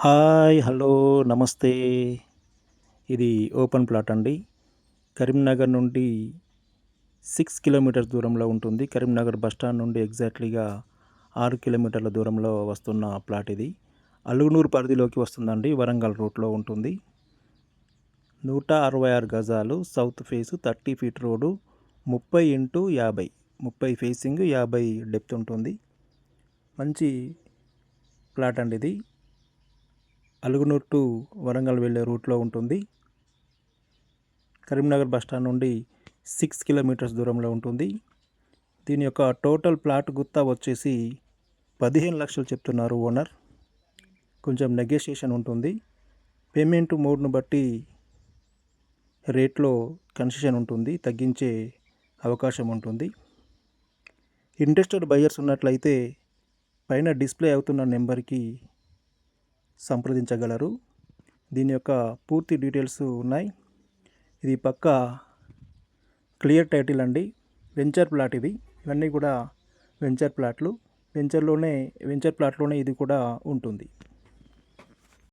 Hi! Hello! నమస్తే. ఇది open plot అండి. కరీంనగర్ నుండి 6 కిలోమీటర్స్ దూరంలో ఉంటుంది. కరీంనగర్ బస్ స్టాండ్ నుండి ఎగ్జాక్ట్‌లీగా 6 కిలోమీటర్ల దూరంలో వస్తున్న ప్లాట్ ఇది. అలుగునూరు పరిధిలోకి వస్తుందండి. వరంగల్ రూట్‌లో ఉంటుంది. 166 గజాలు, south face, 30 feet road, 30x50, 30 facing, 50 depth ఉంటుంది. మంచి ప్లాట్ అండి ఇది. అలుగునూరు టు వరంగల్ వెళ్ళే రూట్లో ఉంటుంది. కరీంనగర్ బస్టాండ్ నుండి 6 కిలోమీటర్స్ దూరంలో ఉంటుంది. దీని యొక్క టోటల్ ప్లాట్ గుత్తా వచ్చేసి 15 లక్షలు చెప్తున్నారు ఓనర్. కొంచెం నెగోషియేషన్ ఉంటుంది. పేమెంట్ మోడ్ను బట్టి రేట్లో కన్సెషన్ ఉంటుంది, తగ్గించే అవకాశం ఉంటుంది. ఇంట్రెస్టెడ్ బయర్స్ ఉన్నట్లయితే పైన డిస్ప్లే అవుతున్న నెంబర్కి సంప్రదించగలరు. దీని యొక్క పూర్తి డీటెయిల్స్ ఉన్నాయి. ఇది పక్కా క్లియర్ టైటిల్ అండి. వెంచర్ ప్లాట్ ఇది. ఇవన్నీ కూడా వెంచర్ ప్లాట్లు. వెంచర్ ప్లాట్లోనే ఇది కూడా ఉంటుంది.